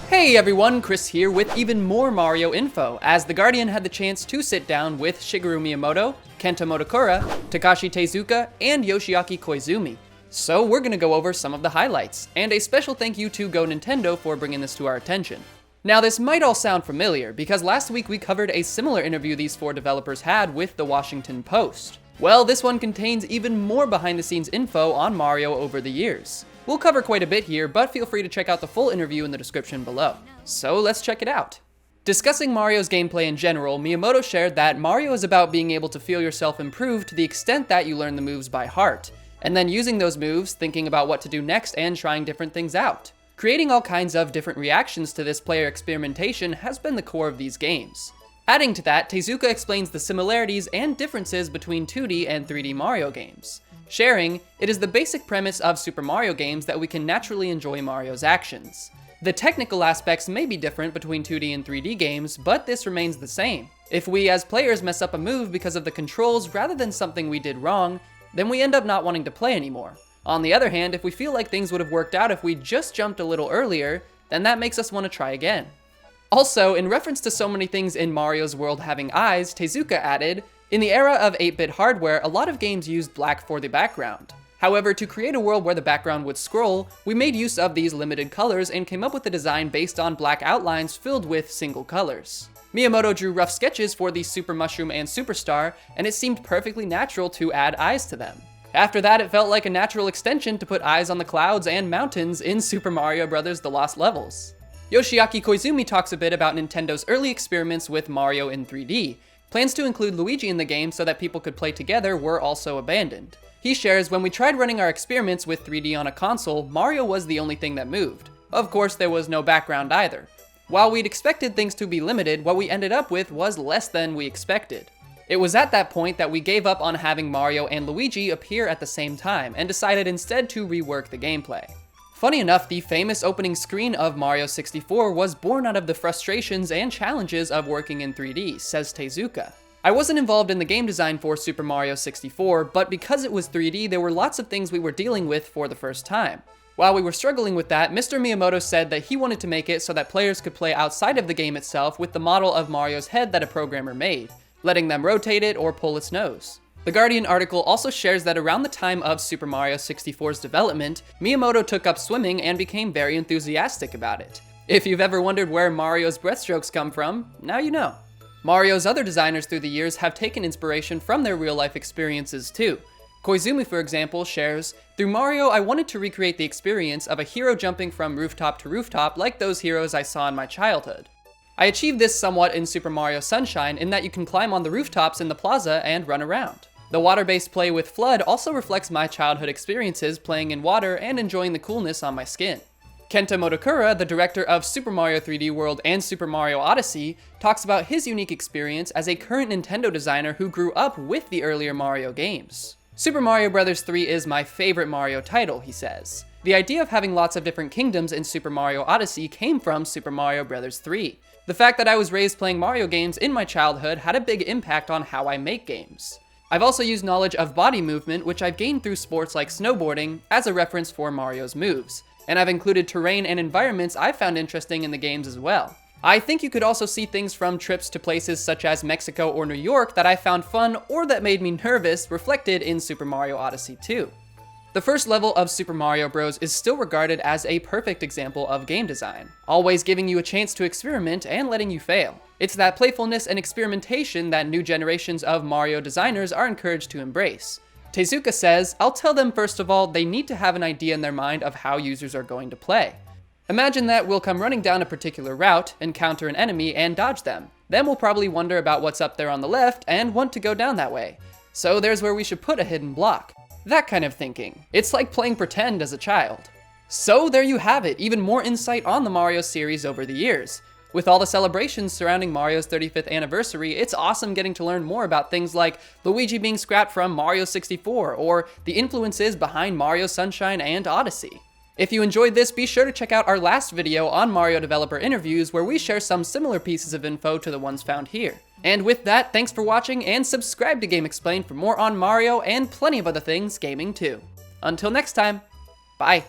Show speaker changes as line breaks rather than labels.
Hey everyone, Chris here with even more Mario info, as The Guardian had the chance to sit down with Shigeru Miyamoto, Kenta Motokura, Takashi Tezuka, and Yoshiaki Koizumi. So we're gonna go over some of the highlights, and a special thank you to Go Nintendo for bringing this to our attention. Now this might all sound familiar, because last week we covered a similar interview these four developers had with the Washington Post. Well, this one contains even more behind the scenes info on Mario over the years. We'll cover quite a bit here, but feel free to check out the full interview in the description below. So let's check it out. Discussing Mario's gameplay in general, Miyamoto shared that Mario is about being able to feel yourself improve to the extent that you learn the moves by heart, and then using those moves, thinking about what to do next, and trying different things out. Creating all kinds of different reactions to this player experimentation has been the core of these games. Adding to that, Tezuka explains the similarities and differences between 2D and 3D Mario games. Sharing, it is the basic premise of Super Mario games that we can naturally enjoy Mario's actions. The technical aspects may be different between 2D and 3D games, but this remains the same. If we as players mess up a move because of the controls rather than something we did wrong, then we end up not wanting to play anymore. On the other hand, if we feel like things would have worked out if we just jumped a little earlier, then that makes us want to try again. Also, in reference to so many things in Mario's world having eyes, Tezuka added, in the era of 8-bit hardware, a lot of games used black for the background. However, to create a world where the background would scroll, we made use of these limited colors and came up with a design based on black outlines filled with single colors. Miyamoto drew rough sketches for the Super Mushroom and Superstar, and it seemed perfectly natural to add eyes to them. After that, it felt like a natural extension to put eyes on the clouds and mountains in Super Mario Bros. The Lost Levels. Yoshiaki Koizumi talks a bit about Nintendo's early experiments with Mario in 3D. Plans to include Luigi in the game so that people could play together were also abandoned. He shares, when we tried running our experiments with 3D on a console, Mario was the only thing that moved. Of course, there was no background either. While we'd expected things to be limited, what we ended up with was less than we expected. It was at that point that we gave up on having Mario and Luigi appear at the same time, and decided instead to rework the gameplay. Funny enough, the famous opening screen of Mario 64 was born out of the frustrations and challenges of working in 3D, says Tezuka. I wasn't involved in the game design for Super Mario 64, but because it was 3D, there were lots of things we were dealing with for the first time. While we were struggling with that, Mr. Miyamoto said that he wanted to make it so that players could play outside of the game itself with the model of Mario's head that a programmer made, letting them rotate it or pull its nose. The Guardian article also shares that around the time of Super Mario 64's development, Miyamoto took up swimming and became very enthusiastic about it. If you've ever wondered where Mario's breaststrokes come from, now you know. Mario's other designers through the years have taken inspiration from their real-life experiences too. Koizumi, for example, shares, "Through Mario, I wanted to recreate the experience of a hero jumping from rooftop to rooftop like those heroes I saw in my childhood. I achieved this somewhat in Super Mario Sunshine in that you can climb on the rooftops in the plaza and run around. The water-based play with FLUDD also reflects my childhood experiences playing in water and enjoying the coolness on my skin." Kenta Motokura, the director of Super Mario 3D World and Super Mario Odyssey, talks about his unique experience as a current Nintendo designer who grew up with the earlier Mario games. "Super Mario Bros. 3 is my favorite Mario title," he says. "The idea of having lots of different kingdoms in Super Mario Odyssey came from Super Mario Bros. 3. The fact that I was raised playing Mario games in my childhood had a big impact on how I make games. I've also used knowledge of body movement, which I've gained through sports like snowboarding, as a reference for Mario's moves. And I've included terrain and environments I've found interesting in the games as well. I think you could also see things from trips to places such as Mexico or New York that I found fun or that made me nervous reflected in Super Mario Odyssey 2. The first level of Super Mario Bros. Is still regarded as a perfect example of game design, always giving you a chance to experiment and letting you fail. It's that playfulness and experimentation that new generations of Mario designers are encouraged to embrace. Tezuka says, "I'll tell them first of all, they need to have an idea in their mind of how users are going to play. Imagine that we'll come running down a particular route, encounter an enemy, and dodge them. Then we'll probably wonder about what's up there on the left and want to go down that way. So there's where we should put a hidden block." That kind of thinking. It's like playing pretend as a child. So there you have it, even more insight on the Mario series over the years. With all the celebrations surrounding Mario's 35th anniversary, it's awesome getting to learn more about things like Luigi being scrapped from Mario 64, or the influences behind Mario Sunshine and Odyssey. If you enjoyed this, be sure to check out our last video on Mario developer interviews where we share some similar pieces of info to the ones found here. And with that, thanks for watching, and subscribe to Game Explained for more on Mario and plenty of other things gaming too. Until next time, bye!